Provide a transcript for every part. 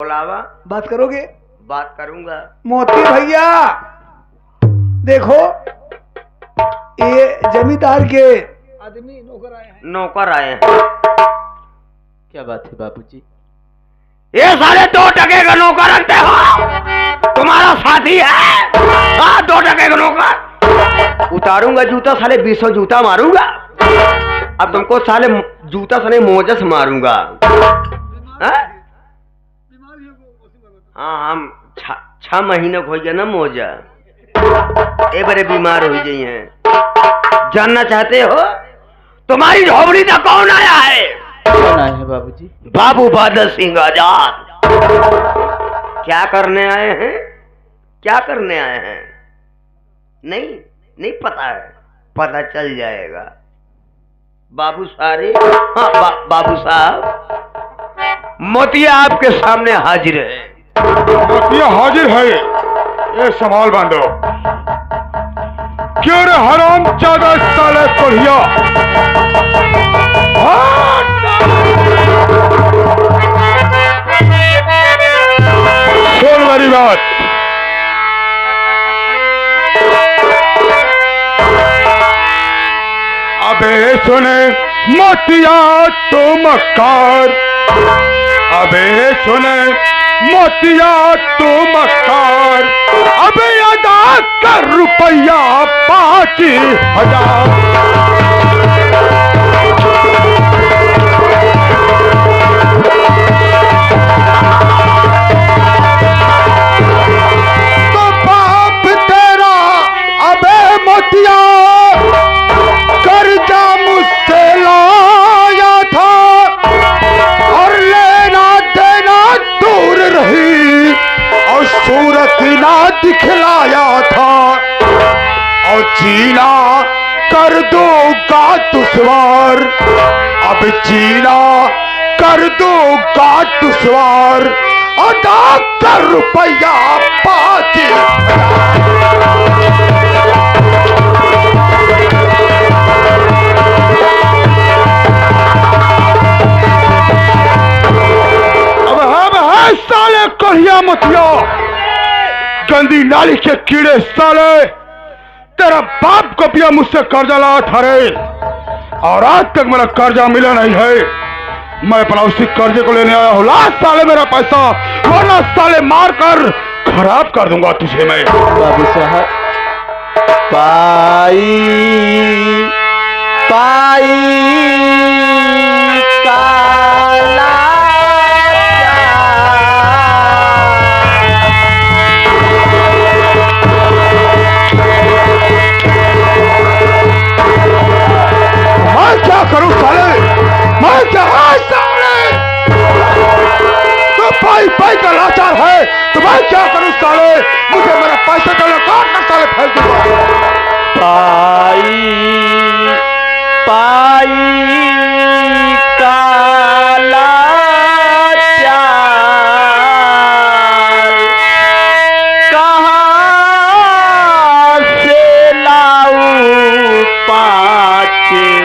बुलावा। बात करोगे? बात करूंगा। मोती भैया देखो, ये जमींदार के आदमी नौकर आए हैं। नौकर आए हैं। क्या बात है बाबूजी? ये साले 2 टके का नौकर रखते हो? तुम्हारा साथी है? हाँ, 2 टके का नौकर। उतारूंगा जूता साले, 20 जूता मारूंगा। अब तुमको साले जूता साले मोजस मारूंगा। हाँ, हम 6 महीने हो गया ना मोजा, ए बड़े बीमार हो गई हैं। जानना चाहते हो तुम्हारी झोपड़ी तक कौन आया है? कौन आए हैं बाबूजी? बाबू बादल सिंह आजाद। क्या करने आए हैं? क्या करने आए हैं? नहीं पता है, पता चल जाएगा। बाबू सारे, हाँ बाबू साहब, मोतिया आपके सामने हाजिर है। मोतिया हाजिर है, ये संभाल बांधो। क्यों रे हराम ज्यादा साले कोढ़िया, सुन मेरी बात। अबे सुने मोतिया तो मक्कार, अबे सुने मोतिया तो मक्कार, अबे अदा कर रुपया 5000। तो बाप तेरा अबे मोतिया कर्जा मुझसे लाया था, और लेना देना दूर रही, और सूरत ना दिखलाया था, और जीना कर दूंगा दुश्वार, अब जीना कर दूंगा दुश्वार, अदा कर रुपया 5000। साले कहिया मतिया, गंदी नाली के कीड़े साले, तेरा बाप को भी मुझसे कर्जा लाया था रे, और आज तक मेरा कर्जा मिला नहीं है। मैं अपना उसी कर्जे को लेने आया हूँ। लास्ट साले मेरा पैसा, वरना साले मार कर खराब कर दूंगा तुझे मैं। बाबू साहब, पाई काला करूं साले, मैं क्या साले, तो पाई का लाचार है, तो मैं क्या करूं साले, मुझे मेरा पैसा का काट कर साले फेंक दूंगा। पाई काला चाल, कहाँ से लाऊं 5000?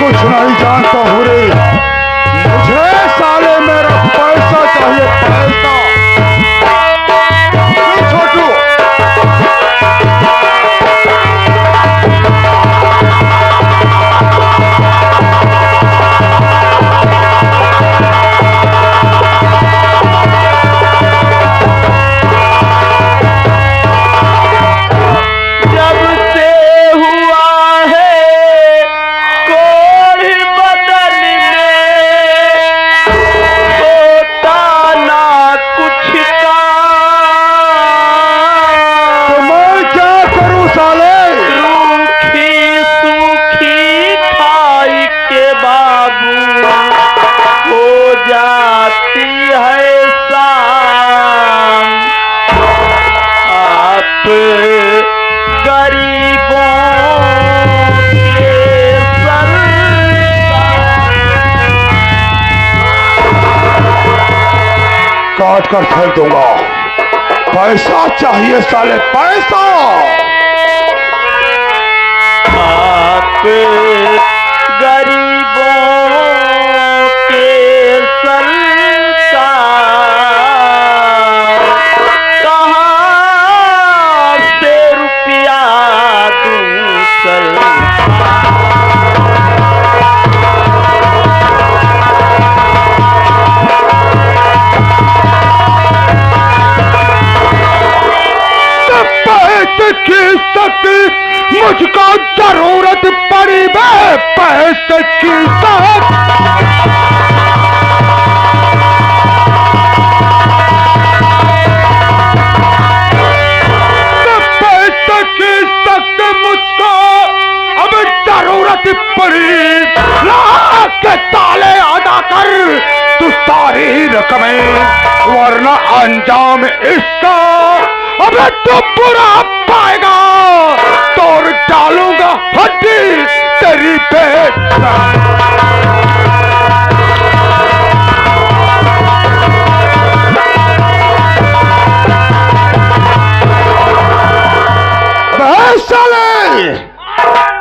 कुछ नहीं जानता हूँ रे, मुझे साले मेरा पैसा चाहिए, पैसा। छोटू काट कर फेंक दूंगा। पैसा चाहिए साले, पैसा। आप गरीबों के मुझको जरूरत पड़ी बे पैसे की सख्त, पैसे की सख्त मुझको अब जरूरत पड़ी, लाख के ताले अदा कर तू सारी रकमें, वरना अंजाम इसका अबे तो बुरा पाएगा, तोड़ डालूंगा हड्डी तेरी पेट। साले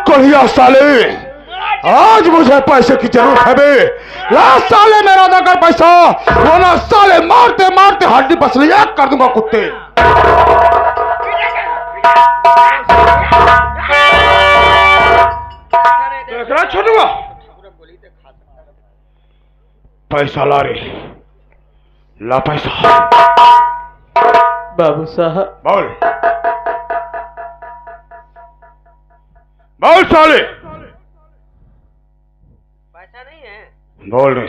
कोढ़िया साले, आज मुझे पैसे की जरूरत है बे, ला साले मेरा अदा कर पैसा, वरना साले मारते मारते हड्डी पसली एक कर दूंगा कुत्ते। देख रहा छोड़ूंगा, पैसा ला रे, ला पैसा। बाबू साहब बोल बोल साले, पैसा नहीं है, बोल रे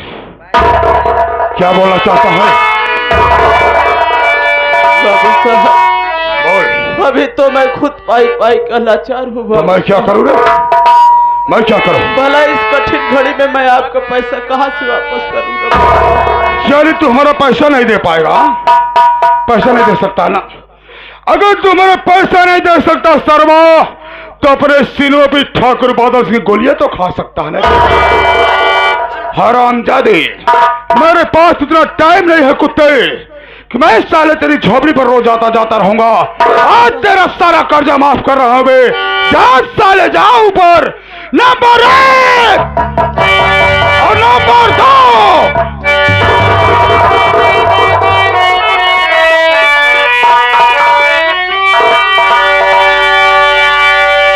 क्या बोलना चाहता है? बाबू साहब बोल। अभी तो मैं खुद पाई पाई का लाचार हूँ तो मैं क्या करूँ रे, मैं क्या करूँ? भला इस कठिन घड़ी में मैं आपका पैसा कहाँ से वापस करूँगा? यानी तू हमारा पैसा नहीं दे पाएगा? पैसा नहीं दे सकता ना? अगर तू हमारा पैसा नहीं दे सकता सर्वा, तो अपने सीनों पे ठाकुर बादल की गोलियां तो खा सकता है ना। हरामजादे, मेरे पास इतना टाइम नहीं है कुत्ते कि मैं साले तेरी झोपड़ी पर रोज जाता जाता रहूंगा। आज तेरा सारा कर्जा माफ कर रहा हूं बे, जा साले जा ऊपर। नंबर 1 और नंबर 2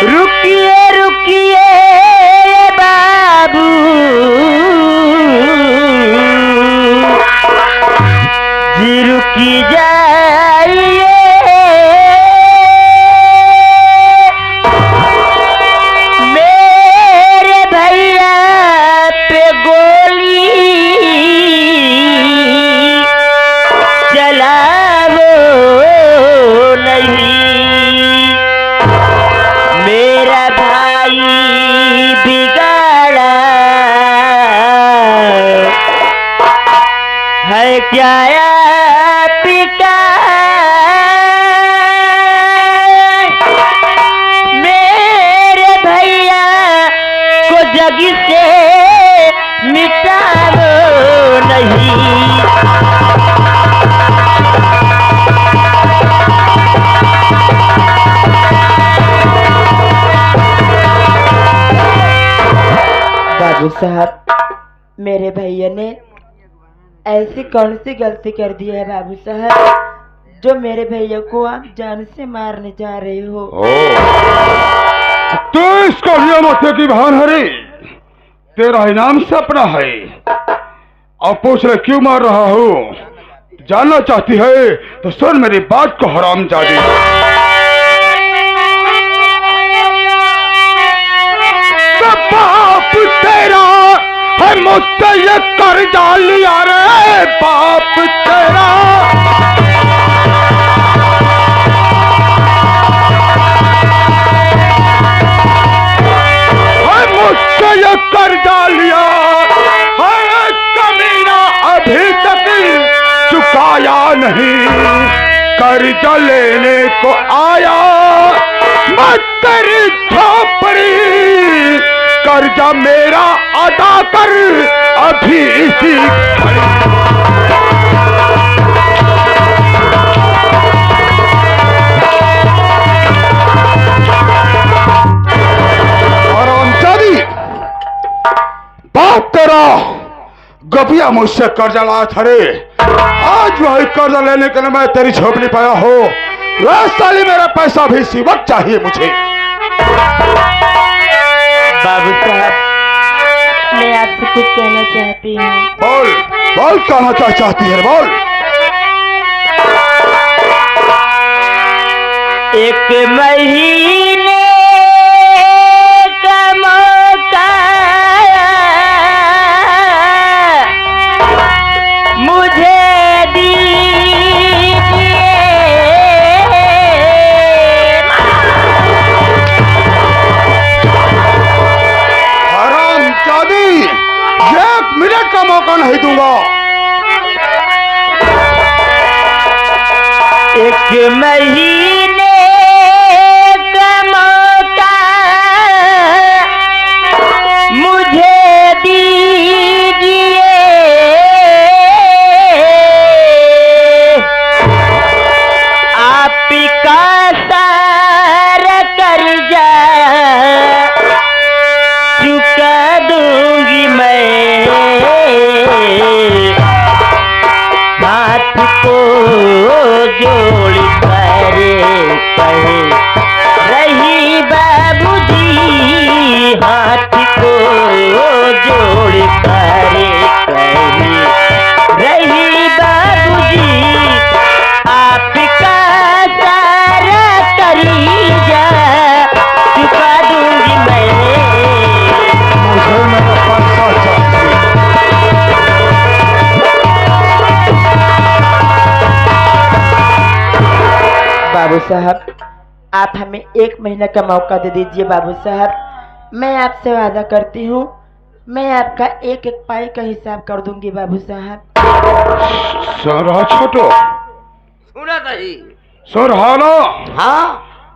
रुकिए रुकिए बाबू, जी रुकी जाइए, मेरे भैया पे गोली चलाओ नहीं, मेरा भाई बिगाड़ा है क्या पिता, मेरे भैया को जग से मिटाओ नहीं। बाबू साहब, मेरे भैया ने ऐसी कौन सी गलती कर दी है बाबू साहब, जो मेरे भैया को आप जान से मारने जा रहे हो? तो इसको नियमों की भान हरी, तेरा इनाम सपना है। अब पूछ रहे क्यों मार रहा हूँ? जानना चाहती है तो सुन मेरी बात को हरामजादी। बाप तेरा है मुझसे ये कर्जा लिया रे, बाप तेरा है मुझसे ये कर्जा लिया है, कमीना अभी तक चुकाया नहीं, कर्जा लेने को आया मैं तेरी झोपड़ी, कर्जा मेरा अदा कर अभी इसी घड़ी। हरामजादी, बाप तेरा गपिया मुझसे कर्जा लाया था रे, आज वही कर्जा लेने के लिए मैं तेरी झोपड़ी पाया हो। वह साली मेरा पैसा भी इसी वक्त चाहिए मुझे। बाबू साहब, मैं आपसे कुछ कहना चाहती हूँ। बोल बोल, कहना क्या चाहती है बोल। एक महीने नहीं दूंगा। एक महीने का मौका मुझे दीजिए, आपका सारा कर्जा चुका दूंगी मैं। हाथ को जोड़ कर कहे रही बाबूजी, हाथ को जोड़ कर कहे रही बाबूजी, आपका सारा कर्जा चुका दूंगी मैं। मुझे मेरा पैसा चाहिए। बाबू साहब, आप हमें 1 महीना का मौका दे दीजिए बाबू साहब। मैं आपसे वादा करती हूँ, मैं आपका एक एक पाई का हिसाब कर दूंगी बाबू साहब। सारा छोटो सुना सही। सरहाना, हाँ,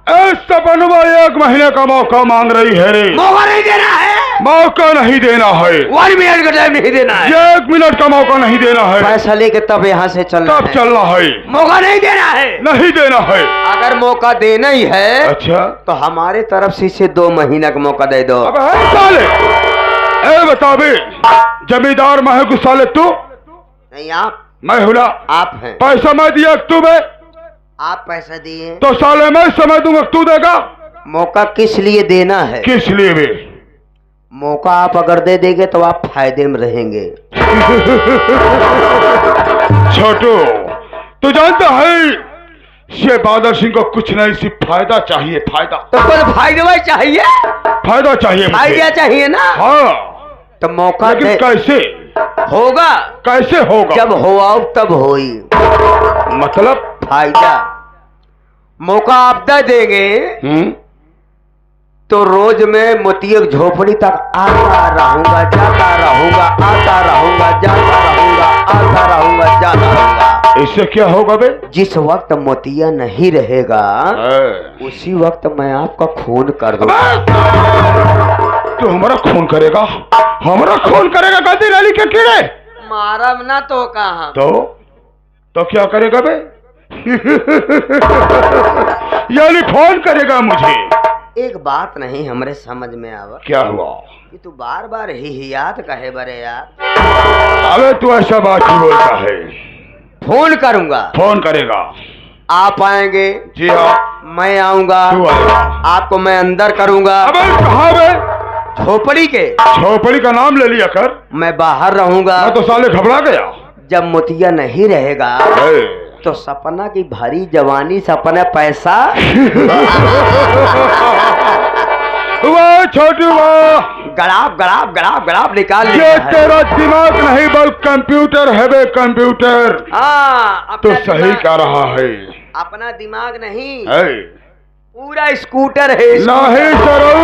ऐसा बनवा 1 महीने का मौका मांग रही है रे। मौका नहीं देना है, मौका नहीं देना है, 1 मिनट का टाइम नहीं देना है, 1 मिनट का मौका नहीं देना है। पैसा लेके तब यहाँ से चलना तब है। चलना है, मौका नहीं देना है। नहीं देना है। अगर मौका देना ही है अच्छा, तो हमारे तरफ से इसे 2 महीना का मौका दे दो। अब है साले, ए बता बे, जमींदार मैं है साले तू? नहीं, आप मैं हूं ना। आप हैं। पैसा मैं दिया तू बे, आप पैसा दिए तो साले मैं समझ दूंगा तू देगा। मौका किस लिए देना है? किस लिए बे? मौका आप अगर दे देंगे तो आप फायदे में रहेंगे। छोटू, तू जानता है ये बादल सिंह को कुछ नहीं, सिर्फ फायदा चाहिए, फायदा। तो कुछ फायदा चाहिए, फायदा चाहिए मुझे। आइडिया चाहिए ना। हाँ, तो मौका लेकिन दे कैसे? होगा, कैसे होगा? जब हो आओ तब होई। मतलब? फायदा मौका आप दे देंगे तो रोज मैं मोतियक झोपड़ी तक आता रहूंगा, जाता रहूंगा, आता रहूंगा, जाता रहूंगा, आता रहूंगा, जाता रहूंगा। इससे क्या होगा बे? जिस वक्त मोतिया नहीं रहेगा उसी वक्त मैं आपका खून कर दूंगा। तू हमारा खून करेगा? हमारा खून करेगा गांधी रैली के कीड़े? मारब ना तो कहा तो क्या करेगा बे? यानी फोन करेगा मुझे? एक बात नहीं हमरे समझ में आवा। क्या हुआ? कि तू बार बार ही याद कहे बरे यार। अबे तू ऐसा बात ही बोलता है। फोन करूंगा, फोन करेगा, आप आएंगे। जी हाँ, मैं आऊंगा, तू आएगा। आपको मैं अंदर करूंगा। अबे कहाँ बे? झोपड़ी के। झोपड़ी का नाम ले लिया कर। मैं बाहर रहूंगा। मैं तो साले घबरा गया। जब मोतिया नहीं रहेगा तो सपना की भरी जवानी, सपना पैसा। वाह छोटू वाह, गड़ाप गड़ाप गड़ाप गड़ाप निकाल ये लिया है। तेरा दिमाग नहीं बल कंप्यूटर है बे, कंप्यूटर। हाँ, तो अपना सही दिमाग- कह रहा है। अपना दिमाग नहीं, है पूरा स्कूटर है। नहीं सरू,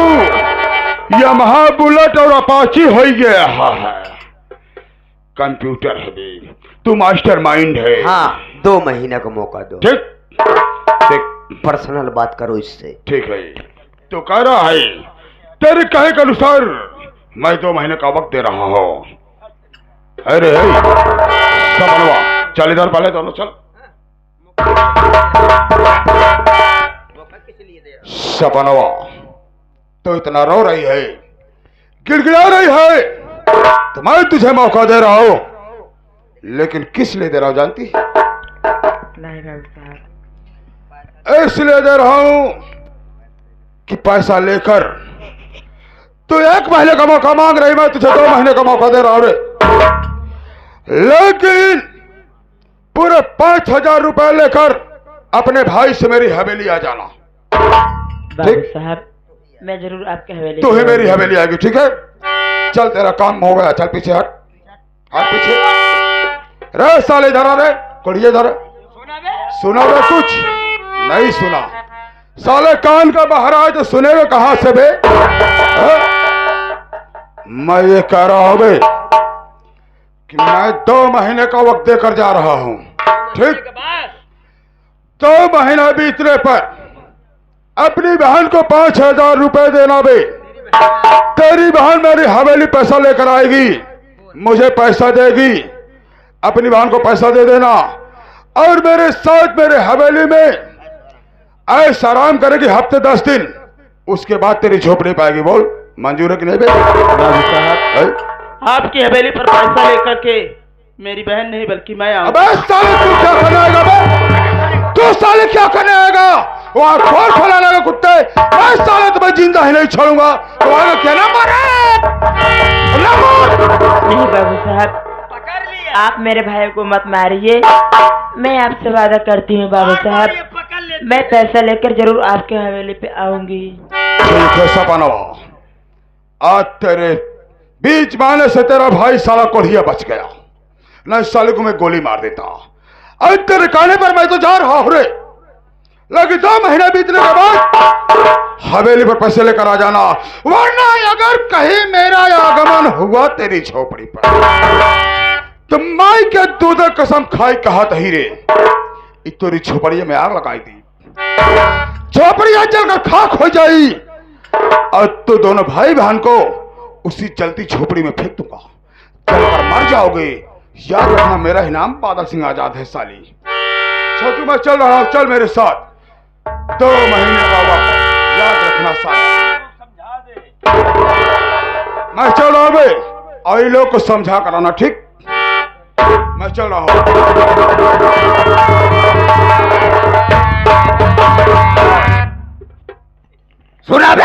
यमहा बुलेट और अपाची हो गया है। कंप्यूटर है बे, तू मास्टर माइंड है। हाँ, 2 महीने का मौका दो। ठीक ठीक पर्सनल बात करो इससे। ठीक है। तो कह रहा है तेरे कहे के अनुसार मैं 2 महीने का वक्त दे रहा हूँ। अरे सबनवा, चल इधर पहले दोनों चल। सपनवा, तो इतना रो रही है, गिड़गिड़ा रही है, तो मैं तुझे मौका दे रहा हूँ, लेकिन किस लिए दे रहा हूँ जानती? नहीं बाबू साहब, इसलिए दे रहा हूं कि पैसा लेकर तू 1 महीने का मौका मांग रही, मैं तुझे 2 महीने का मौका दे रहा हूं रे। लेकिन पूरे 5,000 रुपए लेकर अपने भाई से मेरी हवेली आ जाना। बाबू साहब, मैं जरूर आपके हवेली। तू ही मेरी हवेली आएगी, ठीक है? चल तेरा काम हो गया, चल पीछे हट, हट पीछे। रे साले इधर आ रे, कुड़िए इधर। सुना बे? कुछ नहीं सुना। साले कान का बाहर आए तो सुनेगा कहां से बे? मैं ये कह रहा हूं बे कि मैं 2 महीने का वक्त देकर जा रहा हूं। ठीक, 2 महीना बीतने पर अपनी बहन को 5,000 रुपए देना बे। तेरी बहन मेरी हवेली पैसा लेकर आएगी, मुझे पैसा देगी, अपनी बहन को पैसा दे देना और मेरे साथ मेरे हवेली में ऐसा आराम करेगी हफ्ते 10 दिन। उसके बाद तेरी झोपड़ी पाएगी। बोल मंजूर है कि नहीं बे? बाबू साहब, आपकी हवेली पर पैसा लेकर के मेरी बहन नहीं बल्कि मैं आऊं। अबे साले तू क्या करने आएगा बे? तू साले क्या करने आएगा? वहां खोल फैलाने का कुत्ते, मैं साले तुम्हें जिंदा ही नहीं छोड़ूंगा। तुम्हारा क्या नंबर है? नहीं बाबू साहब, आप मेरे भाई को मत मारिए। मैं आपसे वादा करती हूँ बाबू साहब, मैं पैसा लेकर जरूर आपके हवेली पे आऊंगी। ठीक है सपनवा, आज तेरे बीच में आने से तेरा भाई साला कोढ़िया बच गया, न इस साले को मैं गोली मार देता। आज तेरे कहने पर मैं तो जा रहा हूं रे, लेकिन 2 महीने बीतने के बाद हवेली पर पैसे लेकर आ जाना, वरना अगर कहीं मेरा आगमन हुआ तेरी झोपड़ी पर तो माई के दूध कसम खाई कहा ही रे, तेरी झोपड़ी में आग लगाई थी, झोपड़ी जलकर खाक हो जाई और तो दोनों भाई बहन को उसी जलती झोपड़ी में फेंक दूंगा, जलकर मर जाओगे। याद रखना मेरा ही नाम बादल सिंह आजाद है साली। छोटू मैं चल रहा हूं, चल मेरे साथ। 2 महीने का वक्त याद रखना साली। मैं चल रहा हूं बे, और ये लोग को समझा कराना। ठीक, मैं चल रहा हूं। सुना बे?